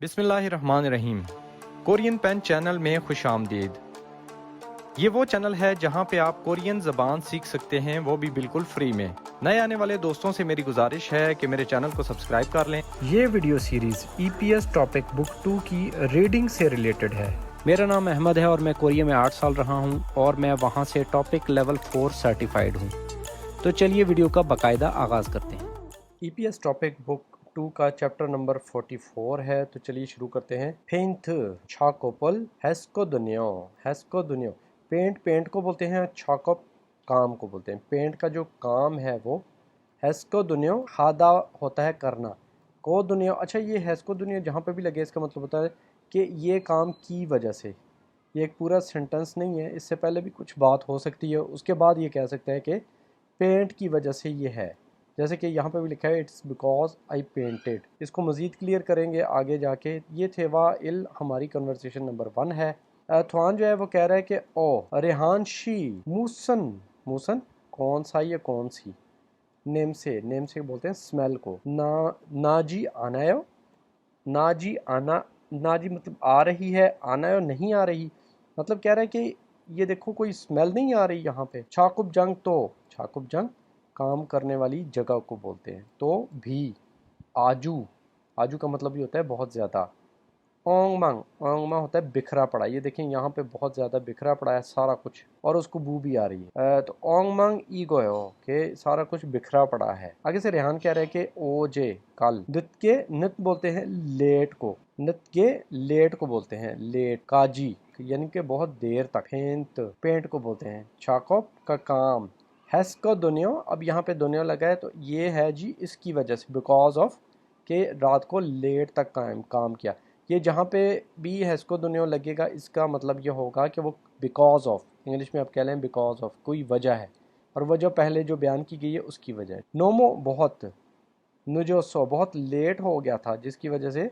बिस्मिल्लाहिर्रहमानिर्रहीम। Korean pen channel में खुश आमदीद। ये वो चैनल है जहाँ पे आप कोरियन ज़बान सीख सकते हैं, वो भी बिल्कुल फ्री में। नए आने वाले दोस्तों से मेरी गुजारिश है कि मेरे चैनल को सब्सक्राइब कर लें। ये video series EPS topic book 2 की रीडिंग से रिलेटेड है। मेरा नाम अहमद है और मैं कोरिया में 8 साल रहा हूँ और मैं वहाँ से टॉपिक लेवल 4 सर्टिफाइड हूँ। तो चलिए वीडियो का बाकायदा आगाज़ करते हैं। EPS टॉपिक बुक 2 का चैप्टर नंबर 44 है, तो चलिए शुरू करते हैं। पेंट छाकोपल हैस्को दुनियो। पेंट को बोलते हैं, छाकोप काम को बोलते हैं। पेंट का जो काम है वो हैस्को दुनियो हादा होता है करना, को दुनिया। अच्छा, ये हैस्को दुनिया जहाँ पे भी लगे इसका मतलब होता है कि ये काम की वजह से। ये एक पूरा सेंटेंस नहीं है, इससे पहले भी कुछ बात हो सकती है, उसके बाद ये कह सकता है कि पेंट की वजह से ये है। जैसे कि यहाँ पे भी लिखा है इट्स बिकॉज आई पेंटेड। इसको मज़ीद क्लियर करेंगे आगे जाके। ये थे वाइल, हमारी कन्वर्सेशन नंबर 1 है। थवान जो है वो कह रहा है कि ओ रेहान शी मूसन कौन सा या कौन सी। नेम से बोलते हैं स्मेल को। नाजी आनायो, नाजी मतलब आ रही है, आनायो नहीं आ रही, मतलब कह रहा है कि ये देखो कोई स्मेल नहीं आ रही यहाँ पे। छाकुब जंग काम करने वाली जगह को बोलते हैं। तो भी आजू का मतलब ये होता है बहुत ज़्यादा। ओंगमांग होता है बिखरा पड़ा। ये देखें यहाँ पे बहुत ज़्यादा बिखरा पड़ा है सारा कुछ, और उसको बू भी आ रही है। तो ओंगमांग ईगोयो के सारा कुछ बिखरा पड़ा है। आगे से रेहान कह रहे हैं कि ओजे कल। नित बोलते हैं लेट को, लेट को बोलते हैं लेट। काजी यानी कि बहुत देर तक। पेंट को बोलते हैं छाकोप का काम। हैस्को दुनियो, अब यहाँ पे दुनिया लगा है तो ये है जी इसकी वजह से, बिकॉज ऑफ के रात को लेट तक काम किया। ये जहाँ पे भी हैस्को दुनिया लगेगा इसका मतलब ये होगा कि वो बिकॉज ऑफ, इंग्लिश में आप कह लें बिकॉज ऑफ, कोई वजह है, और वजह पहले जो बयान की गई है उसकी वजह है। नोमो बहुत, नुजोसो बहुत लेट हो गया था जिसकी वजह से।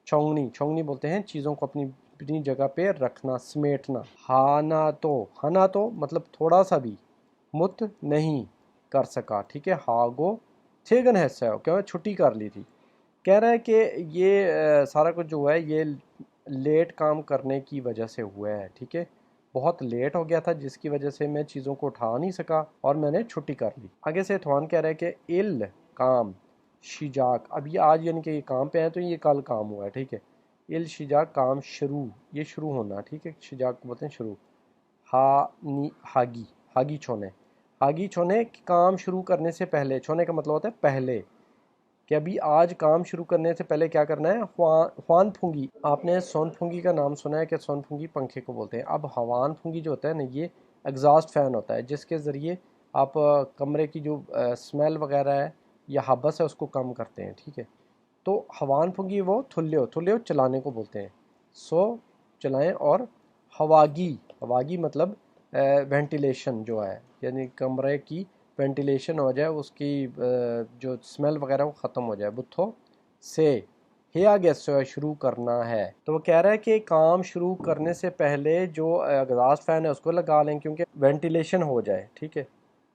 छोंगनी बोलते हैं चीज़ों को अपनी जगह पे रखना, समेटना। हाना तो मतलब थोड़ा सा भी, मुत नहीं कर सका, ठीक है। हागो छेगन है क्या छुट्टी कर ली थी। कह रहा है कि ये सारा कुछ जो है ये लेट काम करने की वजह से हुआ है, ठीक है। बहुत लेट हो गया था जिसकी वजह से मैं चीज़ों को उठा नहीं सका और मैंने छुट्टी कर ली। आगे से थवान कह रहा है कि इल काम शिजाक, अब ये आज यानी कि ये काम पे है तो ये कल काम हुआ है, ठीक है। इल शिजाक काम शुरू, ये शुरू होना, ठीक है। शिजाक को बोलते हैं शुरू। हागी छोने काम शुरू करने से पहले, छोने का मतलब होता है पहले, कि अभी आज काम शुरू करने से पहले क्या करना है। हवान फुंगी, आपने सोन फुंगी का नाम सुना है कि सोन फुंगी पंखे को बोलते हैं। अब हवान फुंगी जो होता है ना, ये एग्जॉस्ट फैन होता है जिसके ज़रिए आप कमरे की जो स्मेल वगैरह है या हबस है उसको कम करते हैं, ठीक है। तो हवान फुंगी वो थुल्ले चलाने को बोलते हैं, सो चलाएं। और हवागी मतलब वेंटिलेशन जो है, यानी कमरे की वेंटिलेशन हो जाए, उसकी जो स्मेल वगैरह वो ख़त्म हो जाए। बुत्थो से हिया गैस शुरू करना है, तो वो कह रहा है कि काम शुरू करने से पहले जो एग्जॉस्ट फैन है उसको लगा लें क्योंकि वेंटिलेशन हो जाए, ठीक है,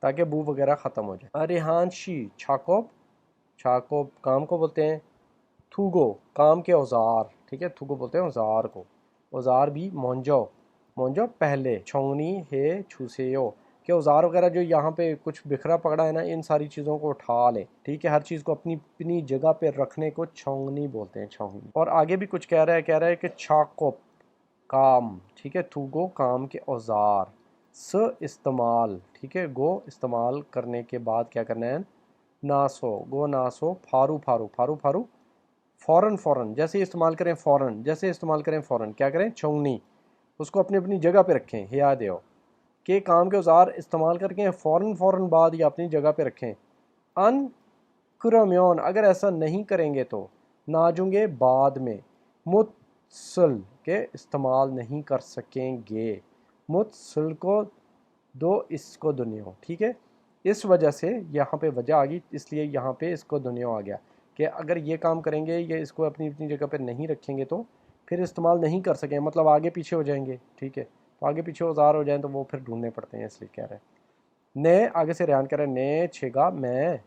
ताकि बू वगैरह ख़त्म हो जाए। अरिहानशी छाकोप काम को बोलते हैं। थूगो काम के औजार, ठीक है। थूगो बोलते हैं औजार को। औजार भी मोंजो पहले। छोंगनी है छुसेयो के औजार वगैरह जो यहाँ पे कुछ बिखरा पड़ा है ना, इन सारी चीज़ों को उठा लें, ठीक है। हर चीज़ को अपनी अपनी जगह पे रखने को छोंगनी बोलते हैं, छोंगनी। और आगे भी कुछ कह रहा है कि छाकोप काम, ठीक है। थूगो काम के औजार। स इस्तेमाल, ठीक है। गो इस्तेमाल करने के बाद क्या करना है। नासो फारू फौरन जैसे इस्तेमाल करें फ़ौरन क्या करें, छोंगनी, उसको अपनी अपनी जगह पे रखें। हिया देओ के काम के औजार इस्तेमाल करके फ़ौरन बाद या अपनी जगह पे रखें। अन कुरम्योन, अगर ऐसा नहीं करेंगे तो नाजूंगे बाद में। मुत्सल के इस्तेमाल नहीं कर सकेंगे। मुत्सल को दो इसको दुनिया, ठीक है। इस वजह से यहाँ पे वजह आ गई, इसलिए यहाँ पे इसको दुनिया आ गया कि अगर ये काम करेंगे या इसको अपनी अपनी जगह पे नहीं रखेंगे तो फिर इस्तेमाल नहीं कर सकें, मतलब आगे पीछे हो जाएंगे, ठीक है। तो आगे पीछे औजार हो जाएं तो वो फिर ढूंढने पड़ते हैं, इसलिए कह रहे हैं। ने आगे से रेहान कह रहे हैं ने छेगा मैं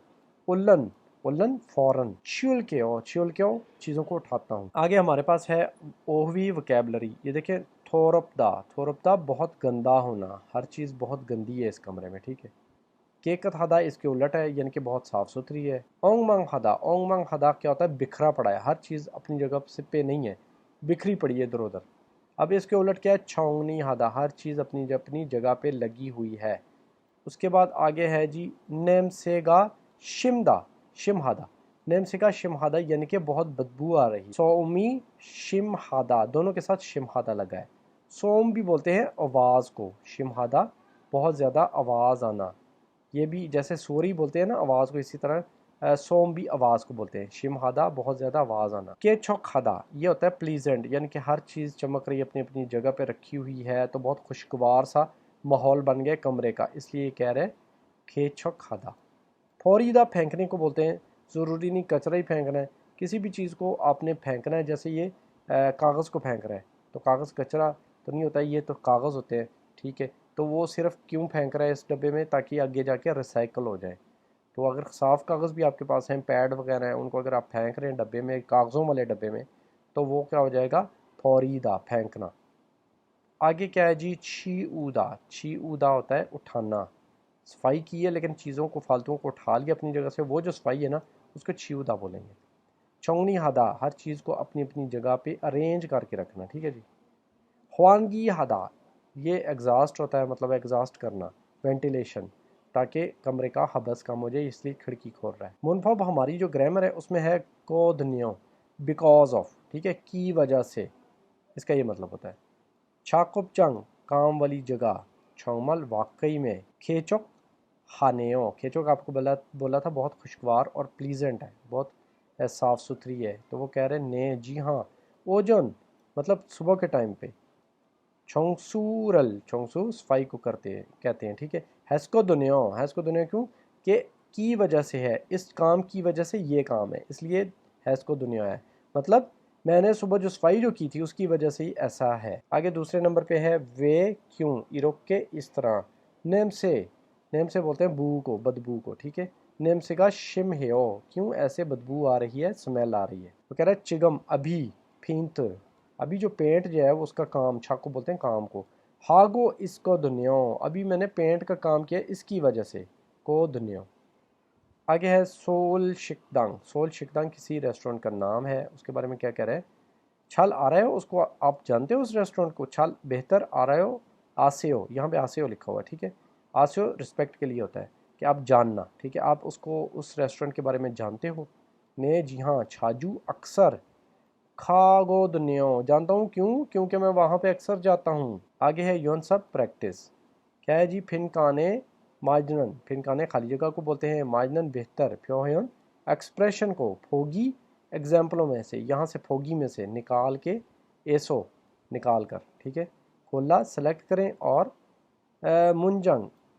उल्लन उलन फौरन, छिल के ओ चीज़ों को उठाता हूँ। आगे हमारे पास है ओहवी वोकैबलरी। ये देखें, थोरपदा बहुत गंदा होना, हर चीज़ बहुत गंदी है इस कमरे में, ठीक है। केकत हदा इसके उलट है, यानी कि बहुत साफ़ सुथरी है। ओंग मंग हदा क्या होता है, बिखरा पड़ा है, हर चीज़ अपनी जगह से पे नहीं है, बिखरी पड़ी है इधर उधर। अब इसके उलट क्या है, छौंगनी हदा, हर चीज़ अपनी अपनी जगह पे लगी हुई है। उसके बाद आगे है जी नेमसेगा शिमहादा, नेमसेगा शिमहादा यानी कि बहुत बदबू आ रही। सोमी शिमहादा, दोनों के साथ शिमहादा लगा है। सोम भी बोलते हैं आवाज़ को, शिमहादा बहुत ज़्यादा आवाज़ आना, ये भी जैसे सोरी बोलते हैं ना आवाज़ को, इसी तरह सोम भी आवाज़ को बोलते हैं। शिमहादा बहुत ज़्यादा आवाज़ आना। के छौखादा ये होता है प्लीजेंट, यानी कि हर चीज़ चमक रही है, अपनी अपनी जगह पे रखी हुई है, तो बहुत खुशगवार सा माहौल बन गया कमरे का, इसलिए ये कह रहे हैं खेचो खादा। फौरीदा फेंकने को बोलते हैं, ज़रूरी नहीं कचरा ही फेंकना है, किसी भी चीज़ को आपने फेंकना है, जैसे ये कागज़ को फेंक रहा है, तो कागज़ कचरा तो नहीं होता, ये तो कागज़ होते हैं, ठीक है। तो वो सिर्फ क्यों फेंक रहा है इस डब्बे में, ताकि आगे जाके रिसाइकल हो जाए। तो अगर साफ़ कागज़ भी आपके पास हैं, पैड वगैरह हैं, उनको अगर आप फेंक रहे हैं डब्बे में, कागज़ों वाले डब्बे में, तो वो क्या हो जाएगा, फौरीदा फेंकना। आगे क्या है जी, छी ऊदा होता है उठाना, सफाई की है लेकिन चीज़ों को फालतुओं को उठा लिया अपनी जगह से, वो जो सफाई है ना उसको छी ऊदा बोलेंगे। चौंगनी हादा, हर चीज़ को अपनी अपनी जगह पे अरेंज करके रखना, ठीक है जी। ख्वानगी हादा, ये एग्जॉस्ट होता है, मतलब एग्जॉस्ट करना, वेंटिलेशन, ताकि कमरे का हबस कम हो जाए, इसलिए खिड़की खोल रहा है। मुनफब हमारी जो ग्रामर है उसमें है कोदनियो, बिकॉज ऑफ, ठीक है, की वजह से, इसका ये मतलब होता है। छाकुब चंग, काम वाली जगह, छौमल वाकई में। खेचोक हानेओ, खेचोक आपको बोला था बहुत खुशगवार और प्लीजेंट है, बहुत साफ़ सुथरी है, तो वो कह रहे हैं ने, जी हाँ। ओजोन मतलब सुबह के टाइम पे। छोंगसू सफाई को कहते हैं, ठीक है। हैस्को दुनिया क्यों, कि की वजह से है, इस काम की वजह से ये काम है, इसलिए हैस्को दुनिया है, मतलब मैंने सुबह जो सफाई जो की थी उसकी वजह से ही ऐसा है। आगे दूसरे नंबर पे है वे क्यों, इरोक के इस तरह। नेम से बोलते हैं बू को, बदबू को, ठीक है। नेम से का शिम है, क्यों ऐसे बदबू आ रही है, स्मेल आ रही है। वो कह रहा है चिगम अभी, फींत, अभी जो पेंट जो है वो उसका काम, छाक को बोलते हैं काम को। हागो इसको दुनिया, अभी मैंने पेंट का काम किया इसकी वजह से, को दुनिया। आगे है सोल शिकदांग किसी रेस्टोरेंट का नाम है, उसके बारे में क्या कह रहे हैं। छल आ रहा है, उसको आप जानते हो उस रेस्टोरेंट को, छल बेहतर आ रहा हो, आसेओ, यहाँ पे आसेओ लिखा हुआ है, ठीक है। आसेओ रिस्पेक्ट के लिए होता है कि आप जानना, ठीक है, आप उसको उस रेस्टोरेंट के बारे में जानते हो। ने, जी हाँ। छाजू अक्सर, खागो दुनिया, जानता हूँ क्यों, क्योंकि मैं वहाँ पे अक्सर जाता हूँ। आगे है योन सब प्रैक्टिस, क्या है जी, फिनकाने माजनन, फिनकाने खाली जगह को बोलते हैं, माजनन बेहतर, फ्योहन एक्सप्रेशन को, फोगी एग्जाम्पलों में से, यहाँ से फोगी में से निकाल के, एसो निकाल कर, ठीक है। खोला सेलेक्ट करें, और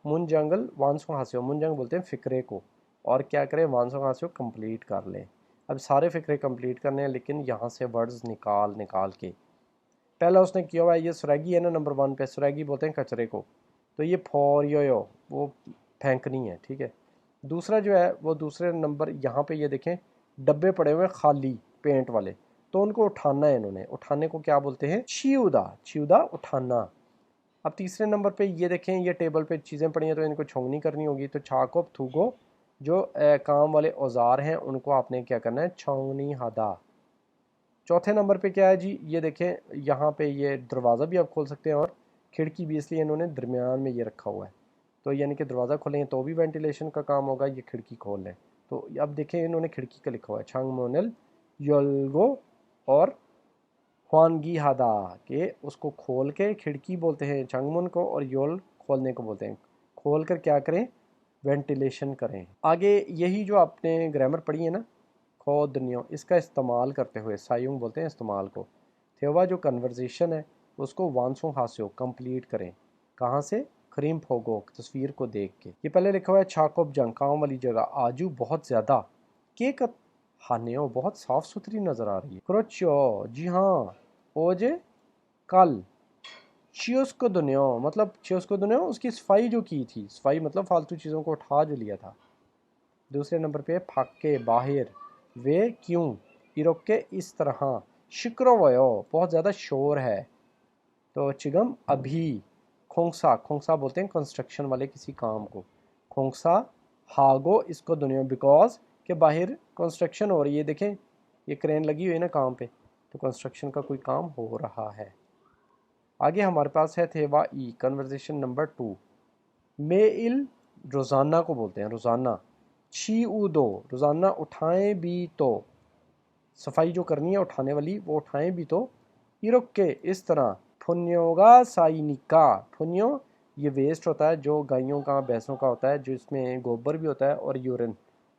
मुंजंगल वांसो हासियो, मुंजंग बोलते हैं फिक्रे को, और क्या करें, वांसो हासियो कंप्लीट कर लें। अब सारे फिक्रे कंप्लीट करने हैं, लेकिन यहाँ से वर्ड्स निकाल के। पहला उसने किया हुआ है, ये सुरैगी है ना नंबर 1 पे, सुरैगी बोलते हैं कचरे को, तो ये फॉर यो वो फेंकनी है, ठीक है। दूसरा जो है वो दूसरे नंबर यहाँ पे ये देखें, डब्बे पड़े हुए हैं खाली पेंट वाले, तो उनको उठाना है इन्होंने, उठाने को क्या बोलते हैं, छिउदा उठाना। अब तीसरे नंबर पे ये देखें, ये टेबल पे चीज़ें पड़ी हैं, तो इनको छोंगनी करनी होगी, तो छाको थूगो, जो काम वाले औजार हैं उनको आपने क्या करना है, छोंगनी हादा। चौथे नंबर पे क्या है जी, ये देखें यहाँ पे ये दरवाज़ा भी आप खोल सकते हैं और खिड़की भी, इसलिए इन्होंने दरमियान में ये रखा हुआ है, तो यानी कि दरवाज़ा खोलें तो भी वेंटिलेशन का काम होगा, ये खिड़की खोल लें तो। अब देखें इन्होंने खिड़की का लिखा हुआ है, छांग मोनल योल्गो और ख्वानगी हादा, के उसको खोल के खिड़की बोलते हैं चंगमुन को, और योल खोलने को बोलते हैं, खोल कर क्या करें, वेंटिलेशन करें। आगे यही जो आपने ग्रामर पढ़ी है ना, खोदनियो, इसका इस्तेमाल करते हुए, सायुंग बोलते हैं इस्तेमाल को। थेवा जो कन्वर्जेशन है उसको वांसो हास्यो कंप्लीट करें, कहाँ से, खरीम फोगो, तस्वीर को देख के। ये पहले लिखा हुआ है छाकोब जंग, काम वाली जगह, आजू बहुत ज़्यादा, के कत हानेओ बहुत साफ़ सुथरी नज़र आ रही है। क्रोचो, जी हाँ। ओजे कल। चियोस्को दुनिया, मतलब चियोस्को दुनिया उसकी सफाई जो की थी, सफाई मतलब फालतू चीज़ों को उठा जो लिया था। दूसरे नंबर पे फाके बाहर, वे क्यों, इरोके इस तरह, शिक्रो वयो बहुत ज़्यादा शोर है, तो चिगम अभी, खोंसा, खोंसा बोलते हैं कंस्ट्रक्शन वाले किसी काम को, खोंसा, हागो इसको दुनिया बिकॉज के बाहर कंस्ट्रक्शन हो रही है, देखें ये क्रेन लगी हुई है ना काम पे, तो कंस्ट्रक्शन का कोई काम हो रहा है। आगे हमारे पास है थेवा ई, कन्वर्सेशन नंबर 2। मेल रोज़ाना को बोलते हैं रोज़ाना, छी ऊ दो रोज़ाना उठाएं भी तो, सफाई जो करनी है उठाने वाली वो उठाएं भी तो, इरोक के इस तरह, फुन्योगा साइनिका, फुन्यो ये वेस्ट होता है जो गायों का भैंसों का होता है, जो इसमें गोबर भी होता है और यूरिन,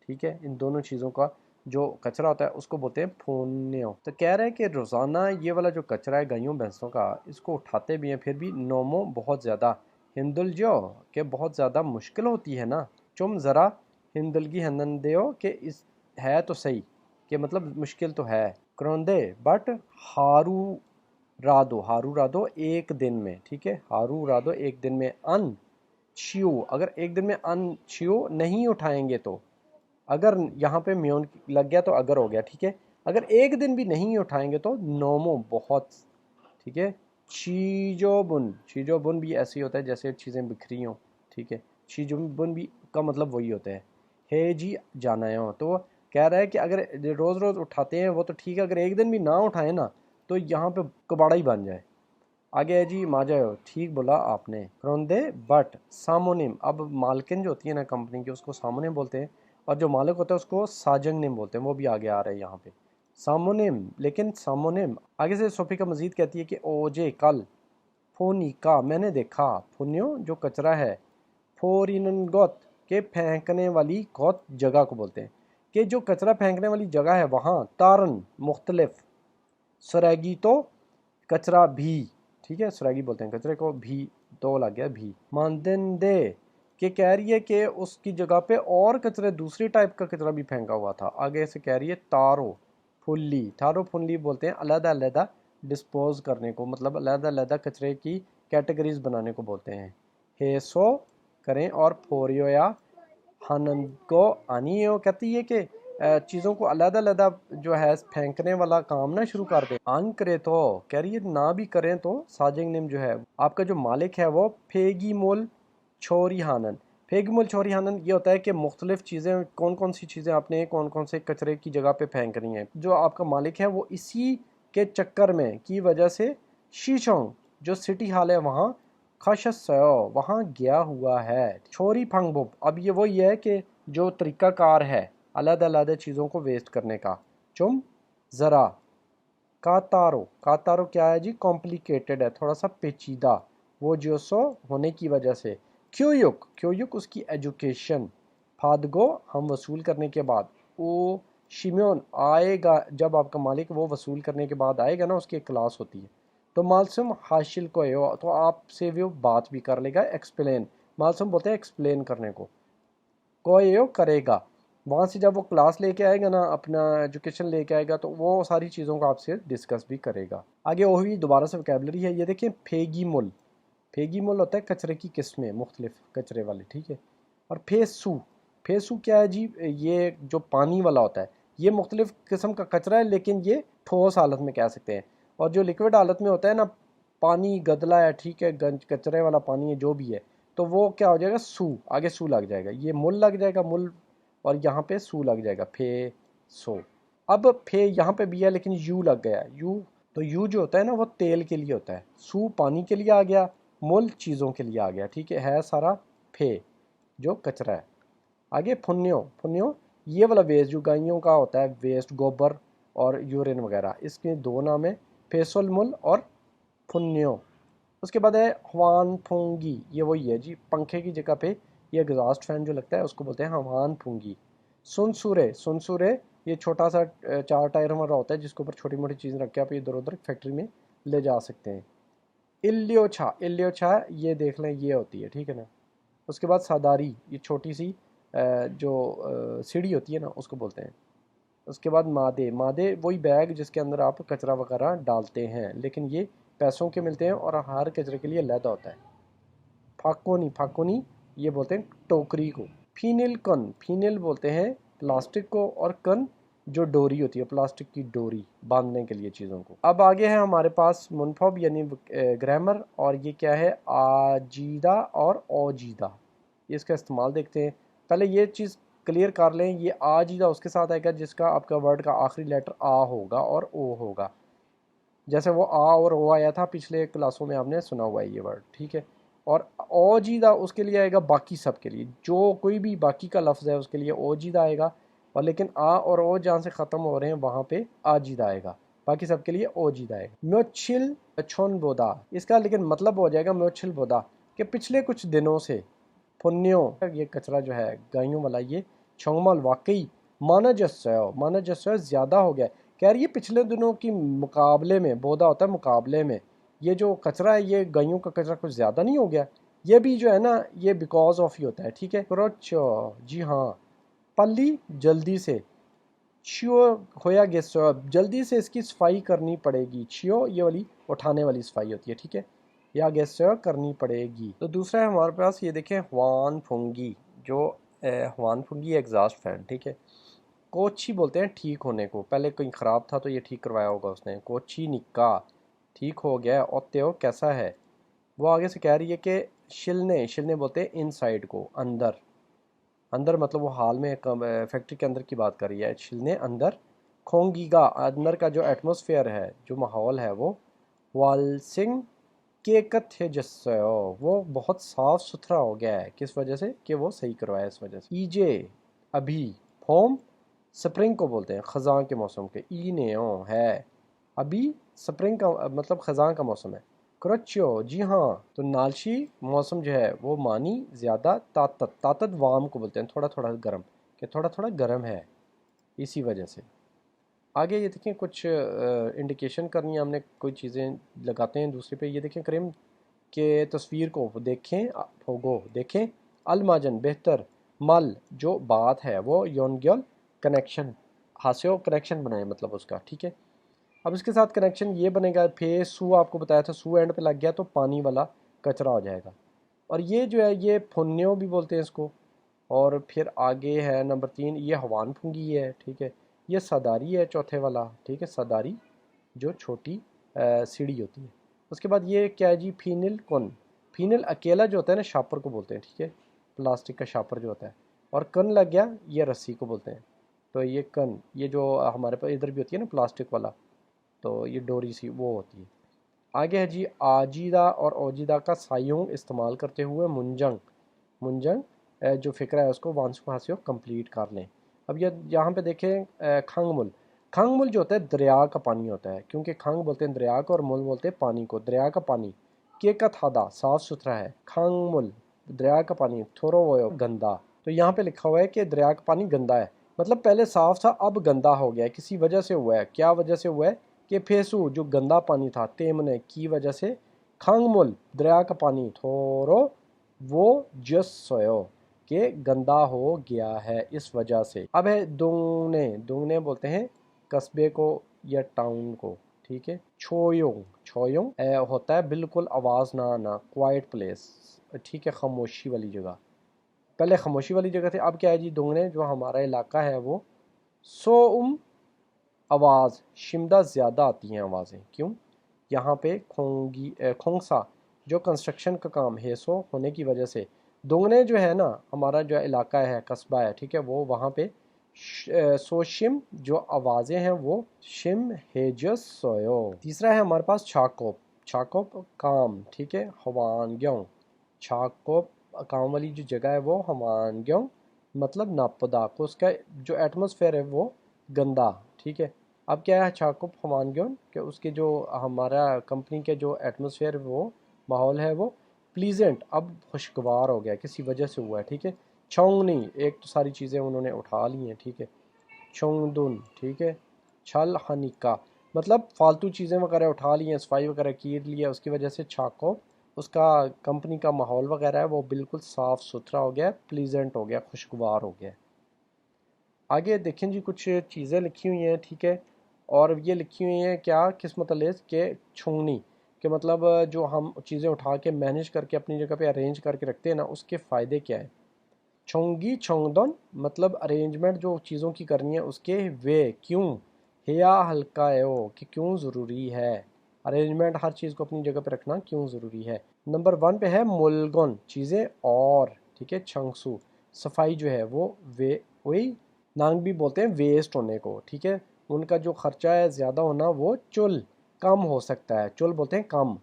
ठीक है, इन दोनों चीज़ों का जो कचरा होता है उसको बोलते हैं पुण्यो। तो कह रहे हैं कि रोज़ाना ये वाला जो कचरा है गायों भैंसों का, इसको उठाते भी हैं फिर भी नोमो बहुत ज़्यादा, हिंदुल जो कि बहुत ज़्यादा मुश्किल होती है ना, चुम ज़रा हिंदुलगी हनन देओ कि इस है तो सही, कि मतलब मुश्किल तो है, क्रोंदे बट हारू रादो, हारू रादो एक दिन में, ठीक है, हारू रादो एक दिन में, अन छियो अगर एक दिन में अन छियो नहीं उठाएंगे तो, अगर यहाँ पे म्योन लग गया तो अगर हो गया, ठीक है, अगर एक दिन भी नहीं उठाएंगे तो नोमो बहुत, ठीक है, चीजोबुन, चीजोबुन भी ऐसे ही होता है जैसे चीज़ें बिखरी हों, ठीक है, चीजोबुन भी का मतलब वही होता है, हे जी जाना है हो, तो वो कह रहा है कि अगर रोज़ रोज़ उठाते हैं वो तो ठीक है, अगर एक दिन भी ना उठाए ना तो यहाँ पे कबाड़ा ही बन जाए। आगे है जी माजायो, ठीक बोला आपने, रोंदे बट सामोनिम, अब मालकिन जो होती है ना कंपनी की उसको सामोनिम बोलते हैं, और जो मालिक होता है उसको साजंग नेम बोलते हैं, वो भी आगे आ रहा है यहाँ पे सामोनिम, लेकिन सामोनिम आगे से सोफिका मजीद कहती है कि ओजे कल, फोनिका मैंने देखा, फोन्यो जो कचरा है, फोरिनगोत के फेंकने वाली गोत जगह को बोलते हैं, कि जो कचरा फेंकने वाली जगह है वहाँ, तारन मुख्तलिफ, सरेगी तो कचरा भी, ठीक है, सरेगी बोलते हैं कचरे को, भी तो लग गया भी, मानदे कि कह रही है कि उसकी जगह पे और कचरे दूसरी टाइप का कचरा भी फेंका हुआ था, आगे से कह रही है तारो फुल्ली, तारो फुल्ली बोलते हैं अलग अलग डिस्पोज करने को, मतलब अलग अलग कचरे की कैटेगरीज बनाने को बोलते हैं, हेसो करें, और फोरियो या हनन को आनियो कहती है कि चीज़ों को अलग अलग जो है फेंकने वाला काम ना शुरू कर दे, आन करे तो कह रही है ना भी करें तो साजिंग नेम जो है आपका जो मालिक है वो फेगी मोल छोरी हानन, फेगी मोल छोरी हानन ये होता है कि मुख्तलिफ चीज़ें कौन कौन सी चीज़ें आपने कौन कौन से कचरे की जगह पे फेंक रही हैं, जो आपका मालिक है वो इसी के चक्कर में की वजह से शीशोंग जो सिटी हाल है वहाँ खशसयो वहाँ गया हुआ है, छोरी फंगबुब, अब ये वही है कि जो तरीक़ाकार है अलग अलग चीज़ों को वेस्ट करने का, चुम ज़रा, कातारो, कातारो क्या है जी, कॉम्प्लिकेटेड है, थोड़ा सा पेचीदा, वो जो सो होने की वजह से, क्योयुक, क्योयुक उसकी एजुकेशन, फादगो हम वसूल करने के बाद, ओ शिम्योन आएगा जब आपका मालिक वो वसूल करने के बाद आएगा ना उसकी एक क्लास होती है, तो मालसुम हाशिल को तो आपसे वो बात भी कर लेगा, एक्सप्लेन, मालसुम बोलते हैं एक्सप्लेन करने को, कोयो करेगा, वहाँ से जब वो क्लास लेके आएगा ना अपना एजुकेशन लेके आएगा तो वो सारी चीज़ों को आपसे डिस्कस भी करेगा। आगे वही दोबारा से वोकैबुलरी है, ये देखिए फेगी मुल, फेगी मुल होता है कचरे की किस्में मुख्तलिफ कचरे वाले, ठीक है, और फेसू, फेसू क्या है जी, ये जो पानी वाला होता है, ये मुख्तलिफ किस्म का कचरा है लेकिन ये ठोस हालत में कह सकते हैं, और जो लिक्विड हालत में होता है ना, पानी गदला है, ठीक है, गंज कचरे वाला पानी है जो भी है, तो वो क्या हो जाएगा सू, आगे सू लग जाएगा, ये मुल लग जाएगा मुल, और यहाँ पे सू लग जाएगा फे सो, अब फे यहाँ पे भी है लेकिन यू लग गया, यू, तो यू जो होता है ना वो तेल के लिए होता है, सू पानी के लिए आ गया, मुल चीज़ों के लिए आ गया, ठीक है सारा फे जो कचरा है। आगे फुन्यो, फुन्यो ये वाला वेस्ट जो गायों का होता है वेस्ट, गोबर और यूरिन वगैरह, इसके दो नाम है, फेसुल मुल और फुन्यो। उसके बाद है हवान फूंगी, ये वही है जी पंखे की जगह पे ये एग्जॉस्ट फैन जो लगता है उसको बोलते हैं हवान फूंगी। सुनसुरे, सुनसुरे ये छोटा सा 4 टायर हमारा होता है जिसके ऊपर छोटी मोटी चीज़ रख के आप इधर उधर फैक्ट्री में ले जा सकते हैं। इल्योछा, इल्योछा ये देख लें ये होती है, ठीक है ना। उसके बाद सादारी ये छोटी सी जो सीढ़ी होती है ना उसको बोलते हैं। उसके बाद मादे, मादे वही बैग जिसके अंदर आप कचरा वगैरह डालते हैं, लेकिन ये पैसों के मिलते हैं और हर कचरे के लिए अलग होता है। फाकोनी, फाकोनी ये बोलते हैं टोकरी को। फीनिल कन, फीनिल बोलते हैं प्लास्टिक को, और कन जो डोरी होती है, प्लास्टिक की डोरी बांधने के लिए चीज़ों को। अब आगे है हमारे पास मुनफब यानी ग्रामर, और ये क्या है, आजीदा और ओजीदा, इसका इस्तेमाल देखते हैं। पहले ये चीज़ क्लियर कर लें, ये आजीदा उसके साथ आएगा जिसका आपका वर्ड का आखिरी लेटर आ होगा और ओ होगा, जैसे वो आ और ओ आया था पिछले क्लासों में, आपने सुना हुआ है ये वर्ड, ठीक है। और ओजीदा उसके लिए आएगा बाकी सब के लिए, जो कोई भी बाकी का लफ्ज़ है उसके लिए ओजीदा आएगा, और लेकिन आ और ओ जहाँ से ख़त्म हो रहे हैं वहाँ पे आजीदा आएगा, बाकी सब के लिए ओजीदा आएगा। म्योचिल छोन बोदा, इसका लेकिन मतलब हो जाएगा म्योचिल बोदा कि पिछले कुछ दिनों से पुण्यों, ये कचरा जो है गायों वाला, ये छोंगमल वाकई माना जस्यो ज़्यादा हो गया है। कह रही है पिछले दिनों की मुकाबले में, बोदा होता है मुकाबले में, ये जो कचरा है ये गायों का कचरा कुछ ज़्यादा नहीं हो गया। ये भी जो है ना ये बिकॉज ऑफ ही होता है, ठीक है। करोचो, जी हाँ। पल्ली जल्दी से, छियो होया गेसो, जल्दी से इसकी सफाई करनी पड़ेगी। छियो ये वाली उठाने वाली सफाई होती है, ठीक है, या गेसो करनी पड़ेगी। तो दूसरा है हमारे पास, ये देखें हवान फुंगी, जो हवान फुंगी एग्जॉस्ट फैन, ठीक है। कोची बोलते हैं ठीक होने को, पहले कहीं ख़राब था तो ये ठीक करवाया होगा उसने। कोची निक्का, ठीक हो गया। और त्यो कैसा है, वो आगे से कह रही है कि शिलने, शिलने बोलते हैं इनसाइड को, अंदर, अंदर मतलब वो हाल में फैक्ट्री के अंदर की बात कर रही है, छिलने अंदर। खोंगीगा, अंदर का जो एटमॉस्फेयर है, जो माहौल है वो। वालसिंग के कथ्य जस्यो, वो बहुत साफ सुथरा हो गया है, किस वजह से, कि वो सही करवाया इस वजह से। ईजे अभी, फोम स्प्रिंग को बोलते हैं, ख़ज़ां के मौसम के। ई नेओ है, अभी स्प्रिंग का मतलब ख़ज़ां का मौसम है। क्रच्यो, जी हाँ। तो नालशी मौसम जो है वो मानी ज़्यादा, तातत, तातत वाम को बोलते हैं, थोड़ा थोड़ा गर्म, कि थोड़ा थोड़ा गर्म है, इसी वजह से। आगे ये देखें कुछ इंडिकेशन करनी है हमने, कोई चीज़ें लगाते हैं दूसरे पे। ये देखें करीम के तस्वीर को देखें, फोगो देखें। अलमाजन बेहतर, मल जो बात है वो, योनग्यल कनेक्शन, हास्यो कनेक्शन बनाए मतलब उसका, ठीक है। अब इसके साथ कनेक्शन ये बनेगा, फे सू आपको बताया था, सू एंड पे लग गया तो पानी वाला कचरा हो जाएगा। और ये जो है ये फुन्यो भी बोलते हैं इसको। और फिर आगे है नंबर 3, ये हवान फुंगी है, ठीक है। ये सदारी है चौथे वाला, ठीक है, सदारी जो छोटी सीढ़ी होती है। उसके बाद ये क्या है जी, फीनिल कन, फीनिल अकेला जो होता है ना शापर को बोलते हैं, ठीक है, प्लास्टिक का शापर जो होता है। और कन लग गया, ये रस्सी को बोलते हैं। तो ये कन, ये जो हमारे पास इधर भी होती है ना प्लास्टिक वाला, तो ये डोरी सी वो होती है। आगे है जी आजीदा और ओजीदा का सायों इस्तेमाल करते हुए मुंजंग, मुंजंग जो फ़िक्र है उसको वांसुहासियों कंप्लीट कर लें। अब ये यहाँ पे देखें खंगमुल, खंगमुल जो होता है दरिया का पानी होता है, क्योंकि खंग बोलते हैं दरिया को और मुल बोलते हैं पानी को। दरिया का पानी के का थादा साफ सुथरा है, खंगमुल दरिया का पानी, थोरो वो गंदा। तो यहाँ पे लिखा हुआ है कि दरिया का पानी गंदा है, मतलब पहले साफ था अब गंदा हो गया है, किसी वजह से हुआ है। क्या वजह से हुआ है, कि फेसू जो गंदा पानी था, तेमने की वजह से, खंगमुल दरिया का पानी, थोरो वो जस सोयो के गंदा हो गया है इस वजह से। अब है दुंगने, दुंगने बोलते हैं कस्बे को या टाउन को, ठीक है। छोयोंग, छोयोंग होता है बिल्कुल आवाज़ ना आना, क्वाइट प्लेस, ठीक है, खामोशी वाली जगह। पहले खामोशी वाली जगह थे, अब क्या है जी, दुंगने जो हमारा इलाका है वो सोउम आवाज़, शिमदा ज़्यादा आती हैं आवाज़ें, क्यों, यहाँ पे खोंगसा जो कंस्ट्रक्शन का काम हेसो होने की वजह से। दुगने जो है ना हमारा जो इलाका है, कस्बा है, ठीक है, वो वहाँ पे सोशिम जो आवाज़ें हैं वो शिम हेजस सोयो। तीसरा है हमारे पास छाकोप, छाकोप काम, ठीक है, हवानग्यों, छाकोप काम वाली जो जगह है वो हवानग्यों मतलब नापदा को, उसका जो एटमॉस्फेयर है वो गंदा, ठीक है। अब क्या है छाकुप हमानग्योन कि उसके जो हमारा कंपनी के जो एटमॉस्फेयर वो माहौल है वो प्लीजेंट, अब खुशगवार हो गया, किसी वजह से हुआ है, ठीक है। छोंगनी, एक तो सारी चीज़ें उन्होंने उठा ली हैं, ठीक है। छोंगदुन, ठीक है। छल हनिका मतलब फालतू चीज़ें वगैरह उठा ली हैं, सफाई वगैरह की ली है, उसकी वजह से छाको उसका कंपनी का माहौल वगैरह है वो बिल्कुल साफ़ सुथरा हो गया, प्लीजेंट हो गया, खुशगवार हो गया। आगे देखें जी कुछ चीज़ें लिखी हुई हैं, ठीक है। और ये लिखी हुई हैं क्या, किस मतलब के छुंगनी के मतलब जो हम चीज़ें उठा के मैनेज करके अपनी जगह पे अरेंज करके रखते हैं ना, उसके फ़ायदे क्या हैं। चोंगी चोंगदोन मतलब अरेंजमेंट जो चीज़ों की करनी है उसके वे क्यों, हिया हल्का ओ कि क्यों ज़रूरी है, अरेंजमेंट हर चीज़ को अपनी जगह पे रखना क्यों ज़रूरी है। नंबर 1 पे है मुलगुन चीज़ें और, ठीक है। चंगसू सफाई जो है वो वे वही नांग भी बोलते हैं वेस्ट होने को, ठीक है। उनका जो खर्चा है ज़्यादा होना वो चुल कम हो सकता है, चुल बोलते हैं कम।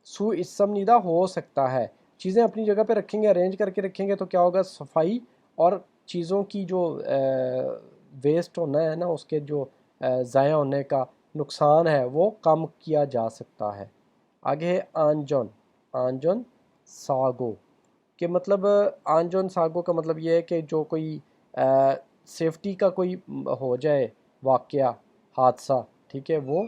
सु इसमनिदा हो सकता है, चीज़ें अपनी जगह पे रखेंगे, अरेंज करके रखेंगे तो क्या होगा, सफाई और चीज़ों की जो वेस्ट होना है ना, उसके जो ज़ाया होने का नुकसान है वो कम किया जा सकता है। आगे है आंजन, आंजन सागो के मतलब आंजन सागो का मतलब ये है कि जो कोई सेफ्टी का कोई हो जाए वाकया हादसा, ठीक है, वो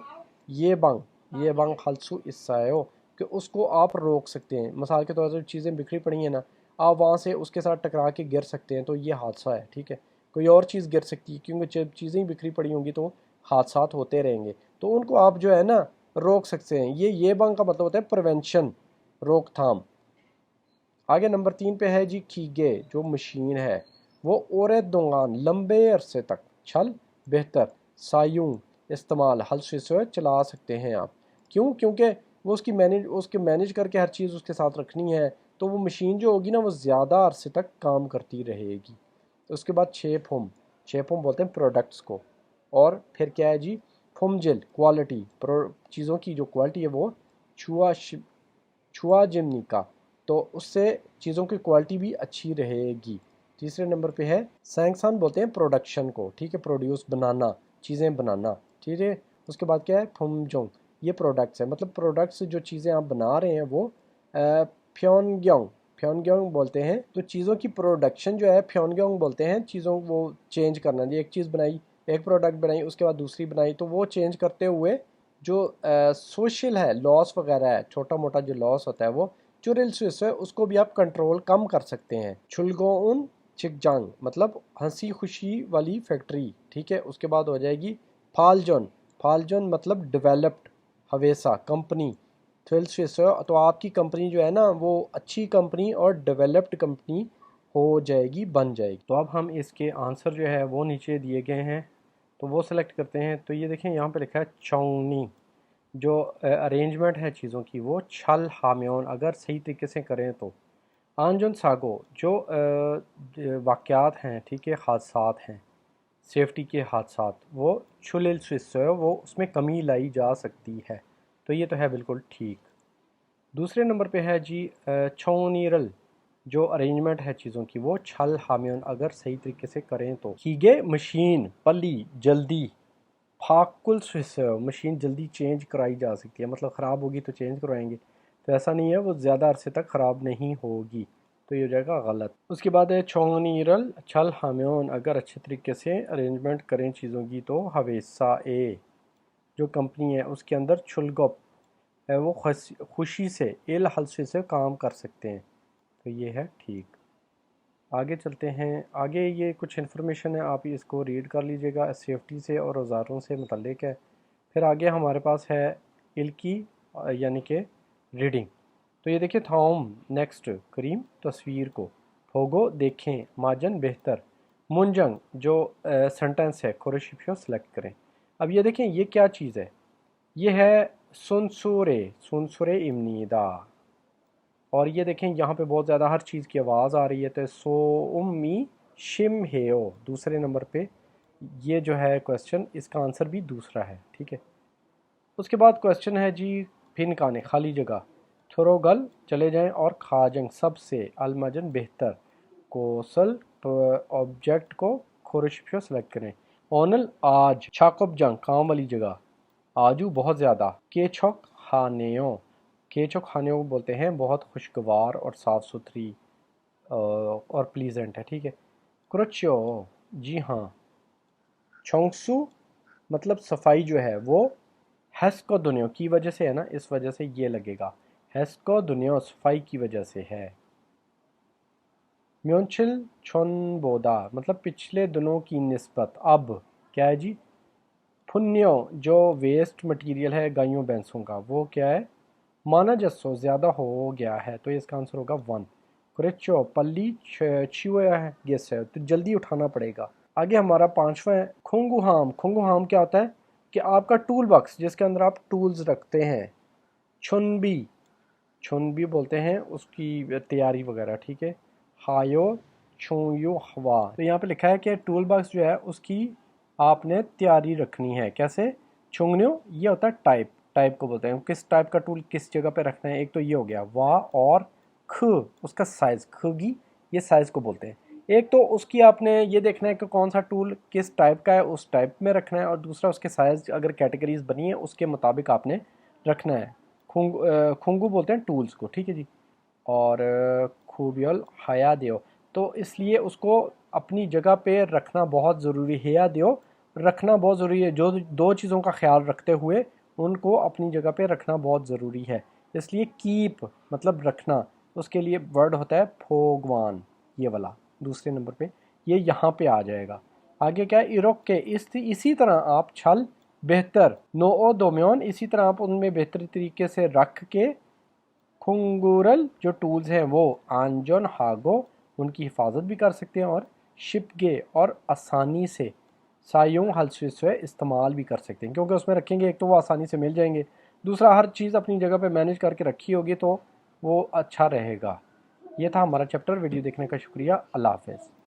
ये बंग हल्सू इससायो कि उसको आप रोक सकते हैं। मिसाल के तौर पर चीज़ें बिखरी पड़ी हैं ना, आप वहाँ से उसके साथ टकरा के गिर सकते हैं तो ये हादसा है, ठीक है। कोई और चीज़ गिर सकती है क्योंकि जब चीज़ें बिखरी पड़ी होंगी तो हादसात होते रहेंगे, तो उनको आप जो है ना रोक सकते हैं। ये बंग का मतलब होता है प्रिवेंशन, रोकथाम। आगे नंबर 3 पे है जी खीगे जो मशीन है वो ओरे दुंगान लंबे अरसे तक छल बेहतर सायूं इस्तेमाल हल से चला सकते हैं आप। क्यों? क्योंकि वो उसके मैनेज करके हर चीज़ उसके साथ रखनी है, तो वो मशीन जो होगी ना वो ज़्यादा अरसे तक काम करती रहेगी। उसके बाद छेपुम बोलते हैं प्रोडक्ट्स को। और फिर क्या है जी, फुमजिल क्वालिटी, चीज़ों की जो क्वालिटी है वो छुआ छुआ जिमनी का, तो उससे चीज़ों की क्वालिटी भी अच्छी रहेगी। तीसरे नंबर पे है सैंगसान बोलते हैं प्रोडक्शन को, ठीक है, प्रोड्यूस बनाना, चीज़ें बनाना, ठीक है। उसके बाद क्या है फुमजोंग, ये प्रोडक्ट्स है, मतलब प्रोडक्ट्स जो चीज़ें आप बना रहे हैं वो फ्योनग्योंग फ्योनग्योंग बोलते हैं। तो चीज़ों की प्रोडक्शन जो है फ्योनग्योंग बोलते हैं, चीज़ों वो चेंज करना, एक चीज़ बनाई, एक प्रोडक्ट बनाई, उसके बाद दूसरी बनाई, तो वो चेंज करते हुए जो सोशल है लॉस वगैरह है, छोटा मोटा जो लॉस होता है वो चुरिल स्विस है उसको भी आप कंट्रोल कम कर सकते हैं। छुलगोउन चिकजांग मतलब हंसी खुशी वाली फैक्ट्री, ठीक है। उसके बाद हो जाएगी फालजोन, फालजोन मतलब डेवलप्ड हवेसा कंपनी, ट्वेल्थ स्विस तो आपकी कंपनी जो है ना वो अच्छी कंपनी और डेवलप्ड कंपनी हो जाएगी, बन जाएगी। तो अब हम इसके आंसर जो है वो नीचे दिए गए हैं, तो वो सेलेक्ट करते हैं। तो ये देखें यहाँ पे लिखा है चौंगनी, जो अरेंजमेंट है चीज़ों की वो छल हाम्योन अगर सही तरीके से करें तो। आंजन सागो जो वाक़यात हैं, ठीक है, हादसात हैं, सेफ्टी के हादसात, वो छुलिल स्विस वो उसमें कमी लाई जा सकती है, तो ये तो है बिल्कुल ठीक। दूसरे नंबर पे है जी छौनीरल जो अरेंजमेंट है चीज़ों की वो छल हाम्योन अगर सही तरीके से करें तो। हीगे मशीन पली जल्दी फाकुल स्विस मशीन जल्दी चेंज कराई जा सकती है, मतलब ख़राब होगी तो चेंज करवाएंगे, तो ऐसा नहीं है, वो ज़्यादा अरसे तक ख़राब नहीं होगी, तो ये हो जाएगा गलत। उसके बाद है छोंगनीरल छल हाम्योन अगर अच्छे तरीके से अरेंजमेंट करें चीज़ों की तो हवेसा ए जो कंपनी है उसके अंदर छुलगप है वो खुशी से इल हल्से से काम कर सकते हैं, तो ये है ठीक। आगे चलते हैं, आगे ये कुछ इन्फॉर्मेशन है आप इसको रीड कर लीजिएगा, सेफ्टी से और औजारों से मुतल्लिक है। फिर आगे हमारे पास है इल की यानी कि रीडिंग, तो ये देखिए थॉम नेक्स्ट करीम तस्वीर को, फोगो देखें, माजन बेहतर, मुंजंग जो सेंटेंस है खोरेशिपियो सेलेक्ट करें। अब ये देखें ये क्या चीज़ है, ये है सुनसुरे सुनसुरे इमनीदा, और ये देखें यहाँ पे बहुत ज़्यादा हर चीज़ की आवाज़ आ रही है, तो सो उम्मी शिम हेओ दूसरे नंबर पे ये जो है क्वेश्चन, इसका आंसर भी दूसरा है, ठीक है। उसके बाद क्वेश्चन है जी फिन काने खाली जगह, थोरोगल चले जाएं और खाजंग सबसे, अलमजन बेहतर, कोसल ऑब्जेक्ट को खोरशिफियो सेलेक्ट करें, ओनल आज, छाकब जंग काम वाली जगह, आजू बहुत ज़्यादा, केचौक हानेओ, केचौक हानेओ बोलते हैं बहुत खुशगवार और साफ़ सुथरी और प्लीजेंट है, ठीक है। क्रोचियो जी हाँ, छोंगसू मतलब सफाई जो है वो हेस्को दुनिया की वजह से है ना, इस वजह से ये लगेगा, हेस्को दुनिया सफाई की वजह से है। म्योंचिल छोनबोदा मतलब पिछले दिनों की निस्बत अब क्या है जी, पुण्यो जो वेस्ट मटेरियल है गायों भैंसों का वो क्या है, माना जस्सो ज़्यादा हो गया है, तो इसका आंसर होगा 1। क्रेचो पल्ली छिया है, गेस है, तो जल्दी उठाना पड़ेगा। आगे हमारा 5वां है खुंगुहाम। खुंगुहाम क्या होता है कि आपका टूल बॉक्स जिसके अंदर आप टूल्स रखते हैं। छुनबी, छुनबी बोलते हैं उसकी तैयारी वगैरह, ठीक है। हायो छुयो हवा, तो यहाँ पे लिखा है कि टूल बॉक्स जो है उसकी आपने तैयारी रखनी है। कैसे? छुंगन्यो ये होता है टाइप, टाइप को बोलते हैं, किस टाइप का टूल किस जगह पे रखना है। एक तो ये हो गया वा, और ख उसका साइज, खगी ये साइज को बोलते हैं। एक तो उसकी आपने ये देखना है कि कौन सा टूल किस टाइप का है उस टाइप में रखना है, और दूसरा उसके साइज अगर कैटेगरीज बनी है उसके मुताबिक आपने रखना है। खुंगू बोलते हैं टूल्स को, ठीक है जी। और खूबियल हया दियो, तो इसलिए उसको अपनी जगह पे रखना बहुत ज़रूरी है। हया दियो रखना बहुत ज़रूरी है, जो दो चीज़ों का ख्याल रखते हुए उनको अपनी जगह पे रखना बहुत ज़रूरी है। इसलिए कीप मतलब रखना, उसके लिए वर्ड होता है फोगवान, ये वाला दूसरे नंबर पे, ये यहाँ पे आ जाएगा। आगे क्या है? इरोक के, इसी तरह आप छल बेहतर नो ओ दोम्योन, इसी तरह आप उनमें बेहतर तरीके से रख के खुंगुरल जो टूल्स हैं वो आंजन हागो उनकी हिफाजत भी कर सकते हैं, और शिपगे और आसानी से सायों हलस्विस्वे इस्तेमाल भी कर सकते हैं, क्योंकि उसमें रखेंगे एक तो वो आसानी से मिल जाएंगे, दूसरा हर चीज़ अपनी जगह पे मैनेज करके रखी होगी तो वो अच्छा रहेगा। ये था हमारा चैप्टर। वीडियो देखने का शुक्रिया। अल्लाह हाफ़िज़।